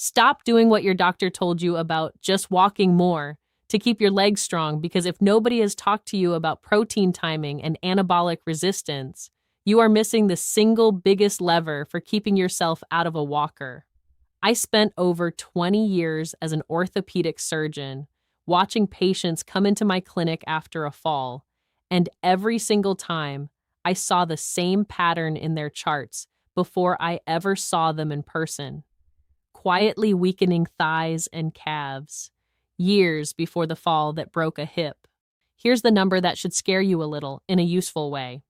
Stop doing what your doctor told you about just walking more to keep your legs strong, because if nobody has talked to you about protein timing and anabolic resistance, you are missing the single biggest lever for keeping yourself out of a walker. I spent over 20 years as an orthopedic surgeon watching patients come into my clinic after a fall, and every single time I saw the same pattern in their charts before I ever saw them in person. Quietly weakening thighs and calves, years before the fall that broke a hip. Here's the number that should scare you a little in a useful way.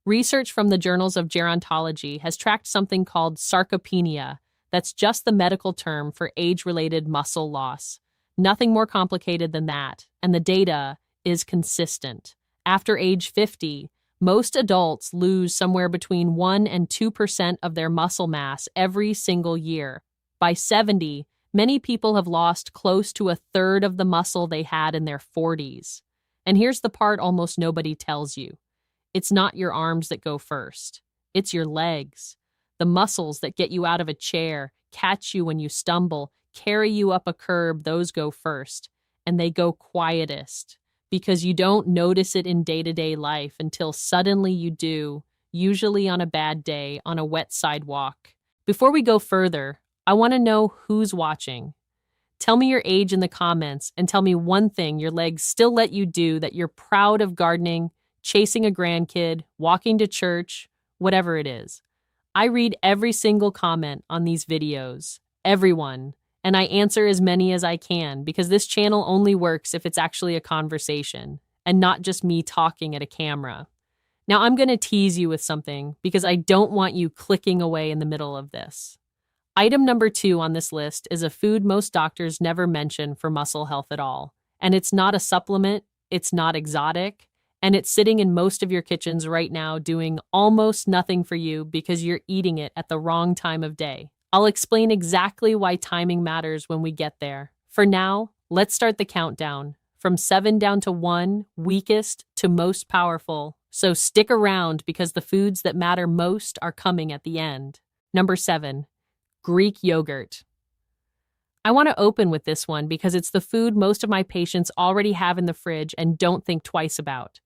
Research from the journals of gerontology has tracked something called sarcopenia. That's just the medical term for age-related muscle loss. Nothing more complicated than that, and the data is consistent. After age 50, most adults lose somewhere between 1 and 2% of their muscle mass every single year. By 70, many people have lost close to a third of the muscle they had in their 40s. And here's the part almost nobody tells you. It's not your arms that go first. It's your legs. The muscles that get you out of a chair, catch you when you stumble, carry you up a curb, those go first. And they go quietest, because you don't notice it in day-to-day life until suddenly you do, usually on a bad day, on a wet sidewalk. Before we go further, I want to know who's watching. Tell me your age in the comments and tell me one thing your legs still let you do that you're proud of: gardening, chasing a grandkid, walking to church, whatever it is. I read every single comment on these videos, everyone, and I answer as many as I can, because this channel only works if it's actually a conversation and not just me talking at a camera. Now I'm going to tease you with something because I don't want you clicking away in the middle of this. Item number 2 on this list is a food most doctors never mention for muscle health at all. And it's not a supplement, it's not exotic, and it's sitting in most of your kitchens right now doing almost nothing for you because you're eating it at the wrong time of day. I'll explain exactly why timing matters when we get there. For now, let's start the countdown. From 7 down to 1, weakest to most powerful. So stick around because the foods that matter most are coming at the end. Number 7. Greek yogurt. I want to open with this one because it's the food most of my patients already have in the fridge and don't think twice about.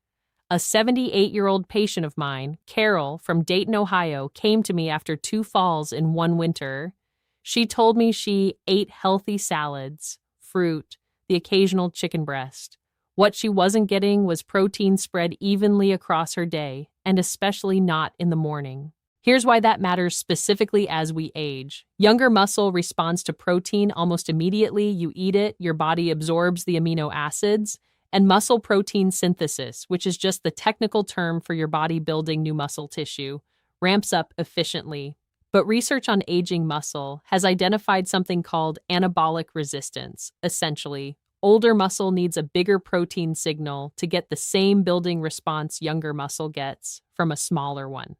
A 78-year-old patient of mine, Carol, from Dayton, Ohio, came to me after 2 falls in one winter. She told me she ate healthy salads, fruit, the occasional chicken breast. What she wasn't getting was protein spread evenly across her day, and especially not in the morning. Here's why that matters specifically as we age. Younger muscle responds to protein almost immediately. You eat it, your body absorbs the amino acids, and muscle protein synthesis, which is just the technical term for your body building new muscle tissue, ramps up efficiently. But research on aging muscle has identified something called anabolic resistance. Essentially, older muscle needs a bigger protein signal to get the same building response younger muscle gets from a smaller one.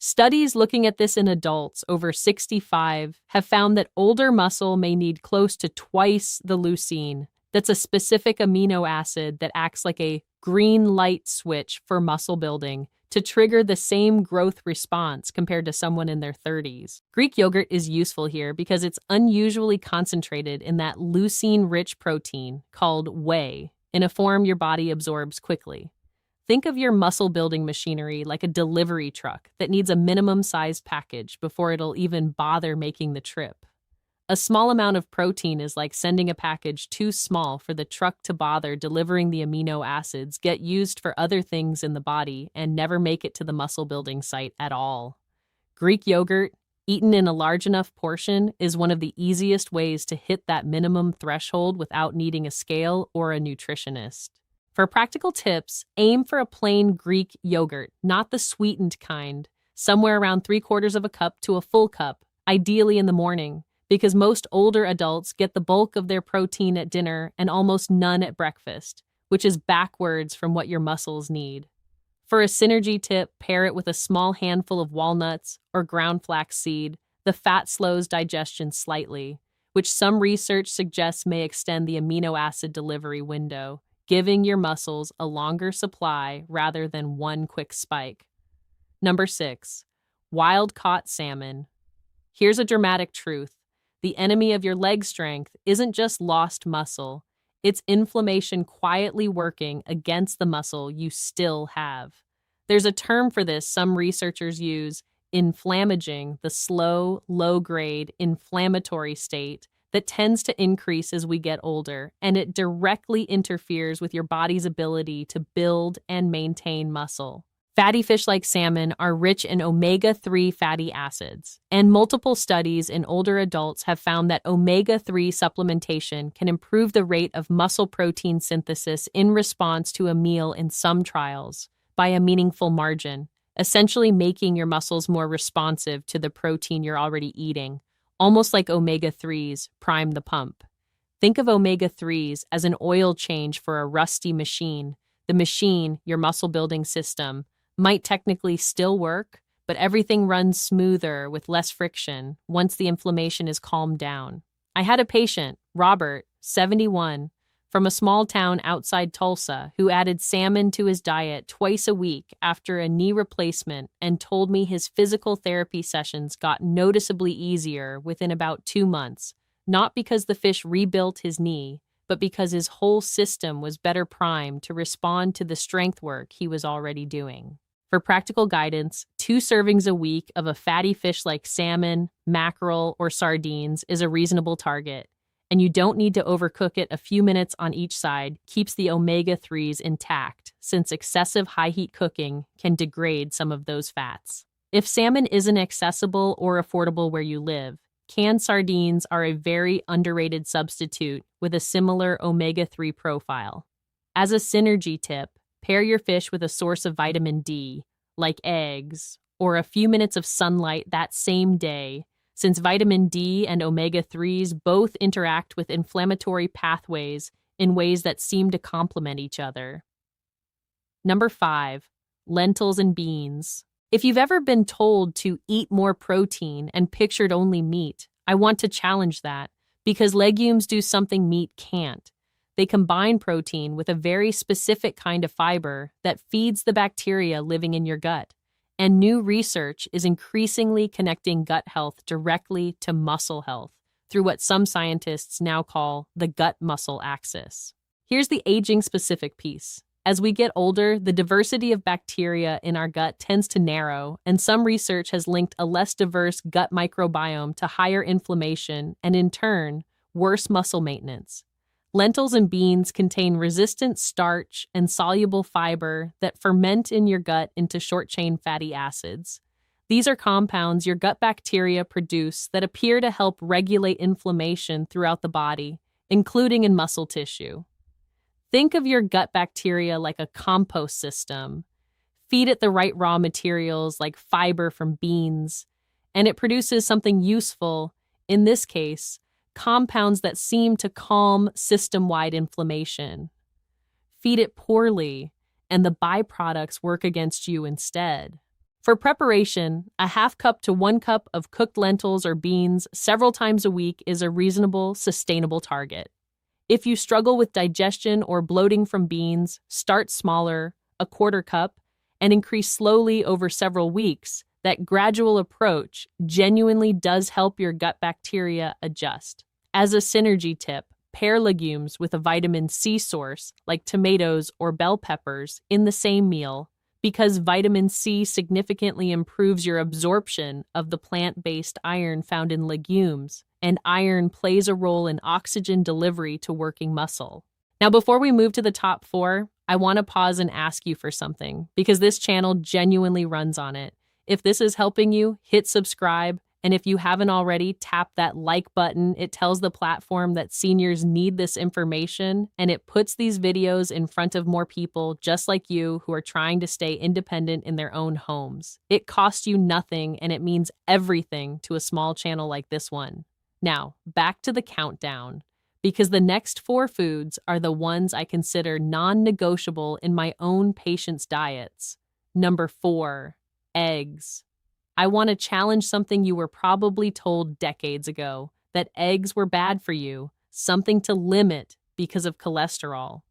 Studies looking at this in adults over 65 have found that older muscle may need close to twice the leucine. That's a specific amino acid that acts like a green light switch for muscle building to trigger the same growth response compared to someone in their 30s. Greek yogurt is useful here because it's unusually concentrated in that leucine-rich protein called whey, in a form your body absorbs quickly. Think of your muscle-building machinery like a delivery truck that needs a minimum-sized package before it'll even bother making the trip. A small amount of protein is like sending a package too small for the truck to bother delivering the amino acids, get used for other things in the body, and never make it to the muscle-building site at all. Greek yogurt, eaten in a large enough portion, is one of the easiest ways to hit that minimum threshold without needing a scale or a nutritionist. For practical tips, aim for a plain Greek yogurt, not the sweetened kind, somewhere around 3/4 of a cup to a full cup, ideally in the morning, because most older adults get the bulk of their protein at dinner and almost none at breakfast, which is backwards from what your muscles need. For a synergy tip, pair it with a small handful of walnuts or ground flaxseed. The fat slows digestion slightly, which some research suggests may extend the amino acid delivery window, giving your muscles a longer supply rather than one quick spike. Number 6, wild-caught salmon. Here's a dramatic truth. The enemy of your leg strength isn't just lost muscle, it's inflammation quietly working against the muscle you still have. There's a term for this some researchers use: inflammaging, the slow, low-grade inflammatory state that tends to increase as we get older, and it directly interferes with your body's ability to build and maintain muscle. Fatty fish like salmon are rich in omega-3 fatty acids, and multiple studies in older adults have found that omega-3 supplementation can improve the rate of muscle protein synthesis in response to a meal in some trials by a meaningful margin, essentially making your muscles more responsive to the protein you're already eating, almost like omega-3s prime the pump. Think of omega-3s as an oil change for a rusty machine. The machine, your muscle-building system, might technically still work, but everything runs smoother with less friction once the inflammation is calmed down. I had a patient, Robert, 71, from a small town outside Tulsa, who added salmon to his diet twice a week after a knee replacement and told me his physical therapy sessions got noticeably easier within about 2 months, not because the fish rebuilt his knee, but because his whole system was better primed to respond to the strength work he was already doing. For practical guidance, 2 servings a week of a fatty fish like salmon, mackerel, or sardines is a reasonable target, and you don't need to overcook it. A few minutes on each side keeps the omega-3s intact, since excessive high-heat cooking can degrade some of those fats. If salmon isn't accessible or affordable where you live, canned sardines are a very underrated substitute with a similar omega-3 profile. As a synergy tip, pair your fish with a source of vitamin D, like eggs, or a few minutes of sunlight that same day, since vitamin D and omega-3s both interact with inflammatory pathways in ways that seem to complement each other. Number 5, lentils and beans. If you've ever been told to eat more protein and pictured only meat, I want to challenge that, because legumes do something meat can't. They combine protein with a very specific kind of fiber that feeds the bacteria living in your gut. And new research is increasingly connecting gut health directly to muscle health through what some scientists now call the gut-muscle axis. Here's the aging-specific piece. As we get older, the diversity of bacteria in our gut tends to narrow, and some research has linked a less diverse gut microbiome to higher inflammation and, in turn, worse muscle maintenance. Lentils and beans contain resistant starch and soluble fiber that ferment in your gut into short-chain fatty acids. These are compounds your gut bacteria produce that appear to help regulate inflammation throughout the body, including in muscle tissue. Think of your gut bacteria like a compost system. Feed it the right raw materials like fiber from beans, and it produces something useful, in this case, compounds that seem to calm system-wide inflammation. Feed it poorly, and the byproducts work against you instead. For preparation, a half cup to 1 cup of cooked lentils or beans several times a week is a reasonable, sustainable target. If you struggle with digestion or bloating from beans, start smaller, a 1/4 cup, and increase slowly over several weeks. That gradual approach genuinely does help your gut bacteria adjust. As a synergy tip, pair legumes with a vitamin C source, like tomatoes or bell peppers, in the same meal, because vitamin C significantly improves your absorption of the plant-based iron found in legumes, and iron plays a role in oxygen delivery to working muscle. Now, before we move to the top 4, I want to pause and ask you for something, because this channel genuinely runs on it. If this is helping you, hit subscribe, and if you haven't already, tap that like button. It tells the platform that seniors need this information, and it puts these videos in front of more people just like you who are trying to stay independent in their own homes. It costs you nothing, and it means everything to a small channel like this one. Now, back to the countdown, because the next 4 foods are the ones I consider non-negotiable in my own patients' diets. Number 4. Eggs. I want to challenge something you were probably told decades ago, that eggs were bad for you, something to limit because of cholesterol.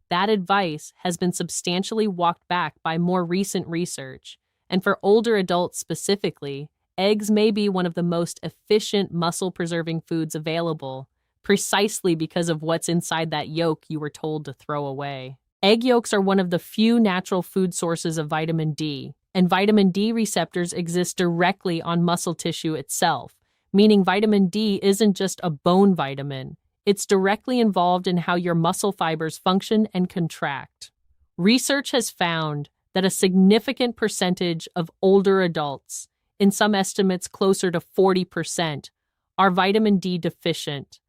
That advice has been substantially walked back by more recent research, and for older adults specifically, eggs may be one of the most efficient muscle-preserving foods available, precisely because of what's inside that yolk you were told to throw away. Egg yolks are one of the few natural food sources of vitamin D, and vitamin D receptors exist directly on muscle tissue itself, meaning vitamin D isn't just a bone vitamin. It's directly involved in how your muscle fibers function and contract. Research has found that a significant percentage of older adults, in some estimates closer to 40%, are vitamin D deficient,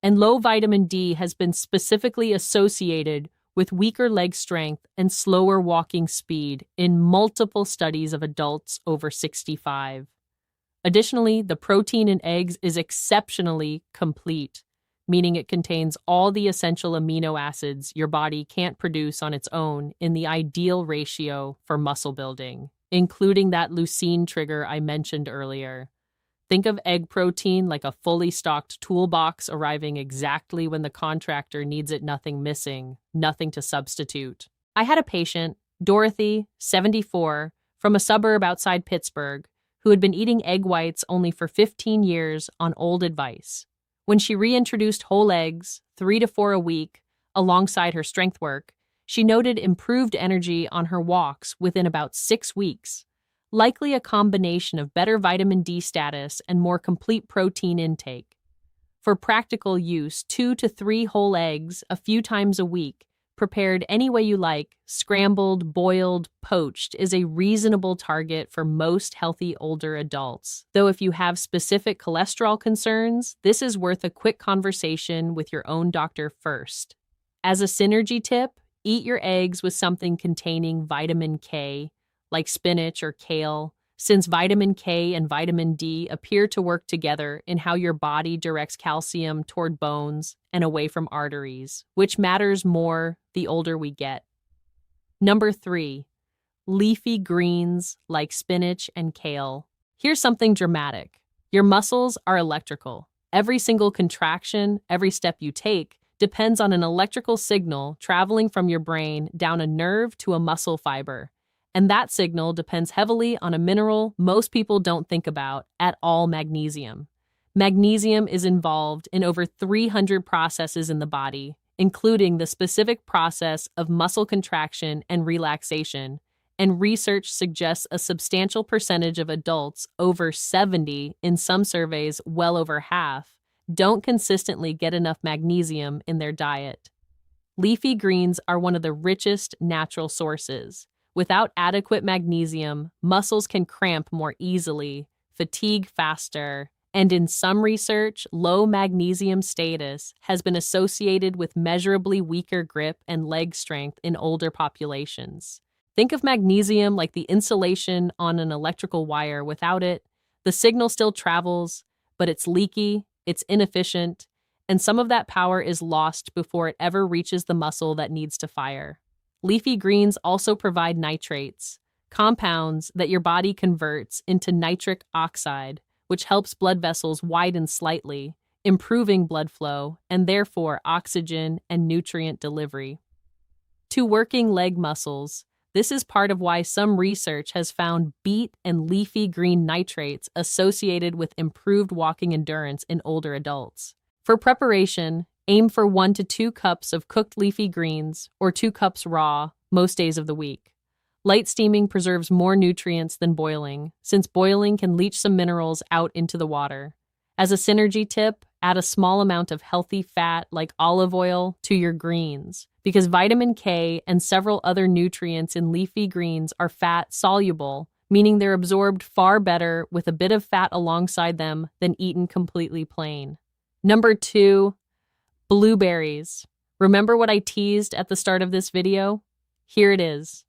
and low vitamin D has been specifically associated with weaker leg strength and slower walking speed in multiple studies of adults over 65. Additionally, the protein in eggs is exceptionally complete, meaning it contains all the essential amino acids your body can't produce on its own in the ideal ratio for muscle building, including that leucine trigger I mentioned earlier. Think of egg protein like a fully stocked toolbox arriving exactly when the contractor needs it, nothing missing, nothing to substitute. I had a patient, Dorothy, 74, from a suburb outside Pittsburgh, who had been eating egg whites only for 15 years on old advice. When she reintroduced whole eggs, 3 to 4 a week, alongside her strength work, she noted improved energy on her walks within about 6 weeks. Likely a combination of better vitamin D status and more complete protein intake. For practical use, 2 to 3 whole eggs a few times a week, prepared any way you like, scrambled, boiled, poached, is a reasonable target for most healthy older adults. Though if you have specific cholesterol concerns, this is worth a quick conversation with your own doctor first. As a synergy tip, eat your eggs with something containing vitamin K, like spinach or kale, since vitamin K and vitamin D appear to work together in how your body directs calcium toward bones and away from arteries, which matters more the older we get. Number 3, leafy greens like spinach and kale. Here's something dramatic. Your muscles are electrical. Every single contraction, every step you take, depends on an electrical signal traveling from your brain down a nerve to a muscle fiber. And that signal depends heavily on a mineral most people don't think about at all: magnesium. Magnesium is involved in over 300 processes in the body, including the specific process of muscle contraction and relaxation, and research suggests a substantial percentage of adults, over 70, in some surveys well over half, don't consistently get enough magnesium in their diet. Leafy greens are one of the richest natural sources. Without adequate magnesium, muscles can cramp more easily, fatigue faster, and in some research, low magnesium status has been associated with measurably weaker grip and leg strength in older populations. Think of magnesium like the insulation on an electrical wire. Without it, the signal still travels, but it's leaky, it's inefficient, and some of that power is lost before it ever reaches the muscle that needs to fire. Leafy greens also provide nitrates, compounds that your body converts into nitric oxide, which helps blood vessels widen slightly, improving blood flow and therefore oxygen and nutrient delivery. To working leg muscles, this is part of why some research has found beet and leafy green nitrates associated with improved walking endurance in older adults. For preparation, aim for 1 to 2 cups of cooked leafy greens or 2 cups raw most days of the week. Light steaming preserves more nutrients than boiling, since boiling can leach some minerals out into the water. As a synergy tip, add a small amount of healthy fat like olive oil to your greens, because vitamin K and several other nutrients in leafy greens are fat soluble, meaning they're absorbed far better with a bit of fat alongside them than eaten completely plain. Number 2, blueberries. Remember what I teased at the start of this video? Here it is.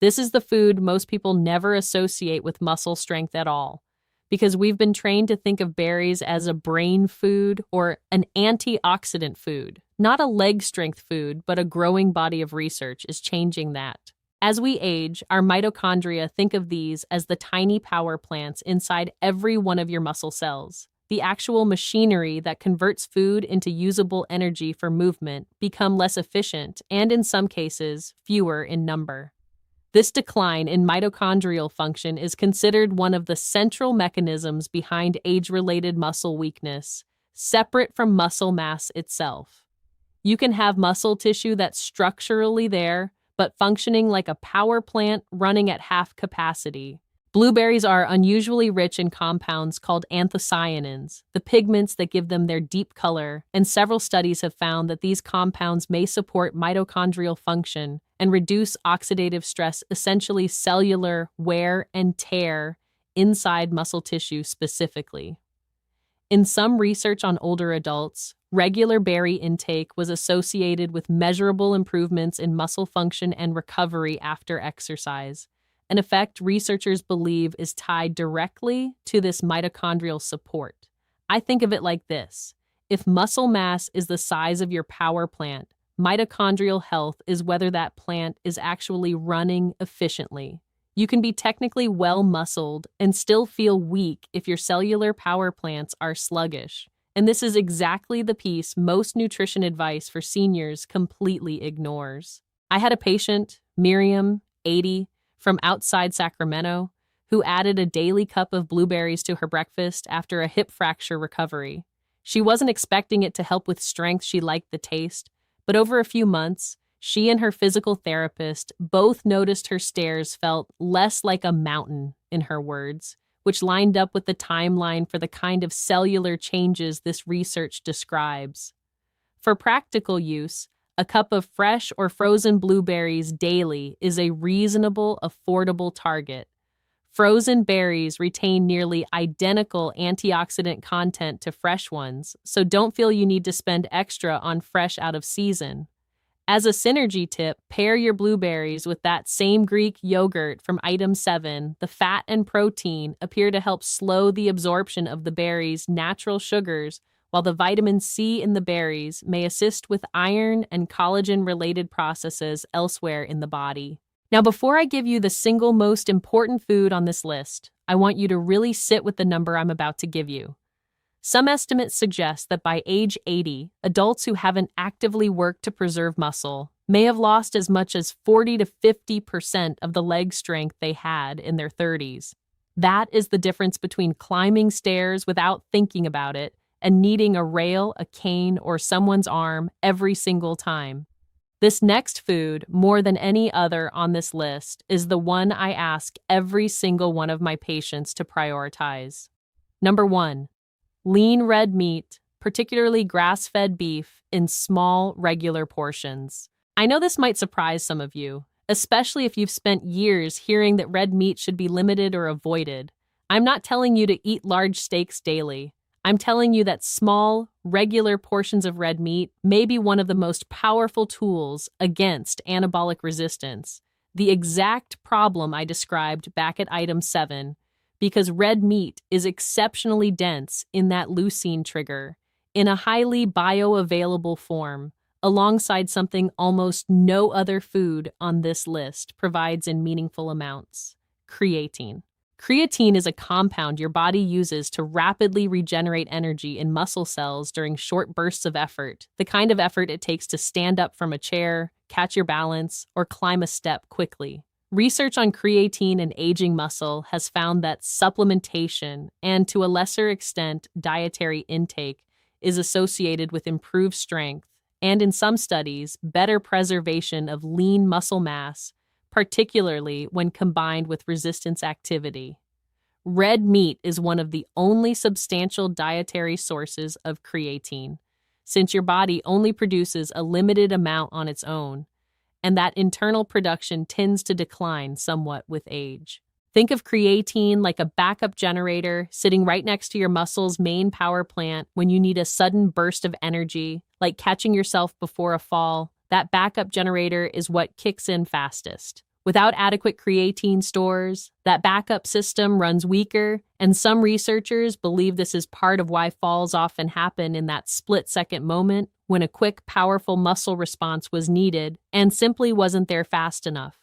This is the food most people never associate with muscle strength at all, because we've been trained to think of berries as a brain food or an antioxidant food. Not a leg strength food, but a growing body of research is changing that. As we age, our mitochondria think of these as the tiny power plants inside every one of your muscle cells. The actual machinery that converts food into usable energy for movement become less efficient and, in some cases, fewer in number. This decline in mitochondrial function is considered one of the central mechanisms behind age-related muscle weakness, separate from muscle mass itself. You can have muscle tissue that's structurally there, but functioning like a power plant running at half capacity. Blueberries are unusually rich in compounds called anthocyanins, the pigments that give them their deep color, and several studies have found that these compounds may support mitochondrial function and reduce oxidative stress, essentially cellular wear and tear inside muscle tissue specifically. In some research on older adults, regular berry intake was associated with measurable improvements in muscle function and recovery after exercise, an effect researchers believe is tied directly to this mitochondrial support. I think of it like this. If muscle mass is the size of your power plant, mitochondrial health is whether that plant is actually running efficiently. You can be technically well-muscled and still feel weak if your cellular power plants are sluggish. And this is exactly the piece most nutrition advice for seniors completely ignores. I had a patient, Miriam, 80, from outside Sacramento, who added a daily cup of blueberries to her breakfast after a hip fracture recovery. She wasn't expecting it to help with strength. She liked the taste, but over a few months, she and her physical therapist both noticed her stairs felt less like a mountain, in her words, which lined up with the timeline for the kind of cellular changes this research describes. For practical use, a cup of fresh or frozen blueberries daily is a reasonable, affordable target. Frozen berries retain nearly identical antioxidant content to fresh ones, so don't feel you need to spend extra on fresh out of season. As a synergy tip, pair your blueberries with that same Greek yogurt from item 7. The fat and protein appear to help slow the absorption of the berries' natural sugars, while the vitamin C in the berries may assist with iron and collagen-related processes elsewhere in the body. Now, before I give you the single most important food on this list, I want you to really sit with the number I'm about to give you. Some estimates suggest that by age 80, adults who haven't actively worked to preserve muscle may have lost as much as 40 to 50% of the leg strength they had in their 30s. That is the difference between climbing stairs without thinking about it and needing a rail, a cane, or someone's arm every single time. This next food, more than any other on this list, is the one I ask every single one of my patients to prioritize. Number 1, lean red meat, particularly grass-fed beef, in small, regular portions. I know this might surprise some of you, especially if you've spent years hearing that red meat should be limited or avoided. I'm not telling you to eat large steaks daily. I'm telling you that small, regular portions of red meat may be one of the most powerful tools against anabolic resistance, the exact problem I described back at item 7, because red meat is exceptionally dense in that leucine trigger, in a highly bioavailable form, alongside something almost no other food on this list provides in meaningful amounts: creatine. Creatine is a compound your body uses to rapidly regenerate energy in muscle cells during short bursts of effort, the kind of effort it takes to stand up from a chair, catch your balance, or climb a step quickly. Research on creatine and aging muscle has found that supplementation, and to a lesser extent dietary intake, is associated with improved strength, and in some studies, better preservation of lean muscle mass, particularly when combined with resistance activity. Red meat is one of the only substantial dietary sources of creatine, since your body only produces a limited amount on its own, and that internal production tends to decline somewhat with age. Think of creatine like a backup generator sitting right next to your muscle's main power plant when you need a sudden burst of energy, like catching yourself before a fall. That backup generator is what kicks in fastest. Without adequate creatine stores, that backup system runs weaker, and some researchers believe this is part of why falls often happen in that split-second moment when a quick, powerful muscle response was needed and simply wasn't there fast enough.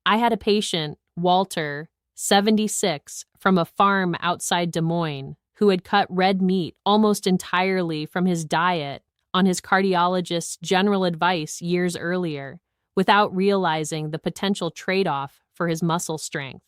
I had a patient, Walter, 76, from a farm outside Des Moines, who had cut red meat almost entirely from his diet on his cardiologist's general advice years earlier, without realizing the potential trade-off for his muscle strength.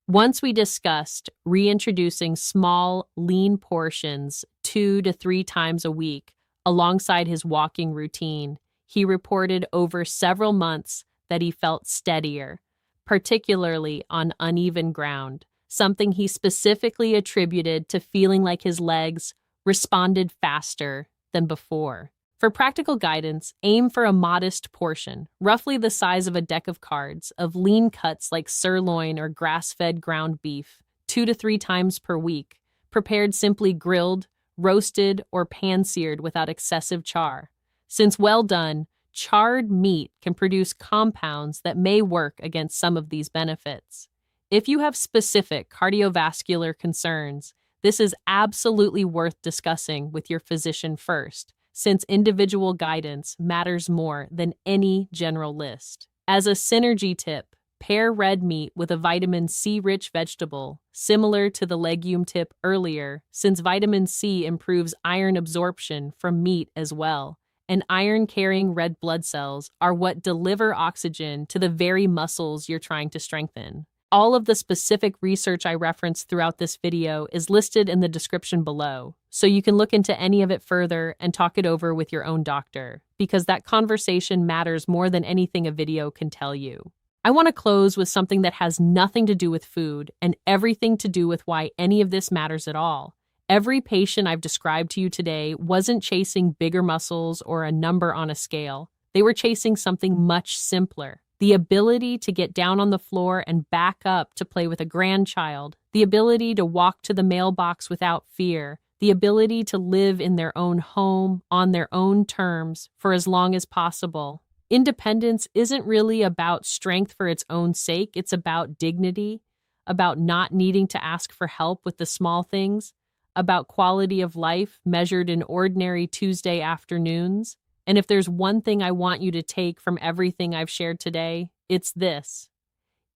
Once we discussed reintroducing small, lean portions 2 to 3 times a week alongside his walking routine, he reported over several months that he felt steadier, particularly on uneven ground, something he specifically attributed to feeling like his legs responded faster than before. For practical guidance, aim for a modest portion, roughly the size of a deck of cards, of lean cuts like sirloin or grass-fed ground beef, 2 to 3 times per week, prepared simply grilled, roasted, or pan-seared without excessive char. Since well done, charred meat can produce compounds that may work against some of these benefits. If you have specific cardiovascular concerns, this is absolutely worth discussing with your physician first, since individual guidance matters more than any general list. As a synergy tip, pair red meat with a vitamin C-rich vegetable, similar to the legume tip earlier, since vitamin C improves iron absorption from meat as well, and iron-carrying red blood cells are what deliver oxygen to the very muscles you're trying to strengthen. All of the specific research I referenced throughout this video is listed in the description below, so you can look into any of it further and talk it over with your own doctor, because that conversation matters more than anything a video can tell you. I want to close with something that has nothing to do with food and everything to do with why any of this matters at all. Every patient I've described to you today wasn't chasing bigger muscles or a number on a scale. They were chasing something much simpler. The ability to get down on the floor and back up to play with a grandchild, the ability to walk to the mailbox without fear, the ability to live in their own home, on their own terms, for as long as possible. Independence isn't really about strength for its own sake. It's about dignity, about not needing to ask for help with the small things, about quality of life measured in ordinary Tuesday afternoons. And if there's one thing I want you to take from everything I've shared today, it's this.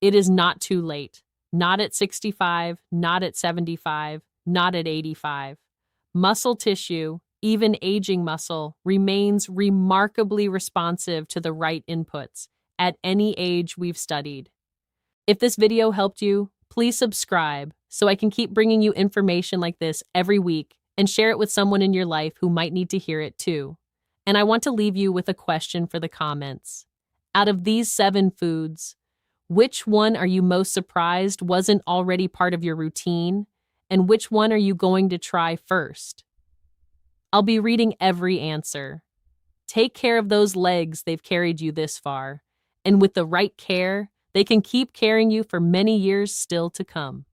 It is not too late. Not at 65, not at 75, not at 85. Muscle tissue, even aging muscle, remains remarkably responsive to the right inputs at any age we've studied. If this video helped you, please subscribe so I can keep bringing you information like this every week and share it with someone in your life who might need to hear it too. And I want to leave you with a question for the comments. Out of these 7 foods, which one are you most surprised wasn't already part of your routine? And which one are you going to try first? I'll be reading every answer. Take care of those legs they've carried you this far. And with the right care, they can keep carrying you for many years still to come.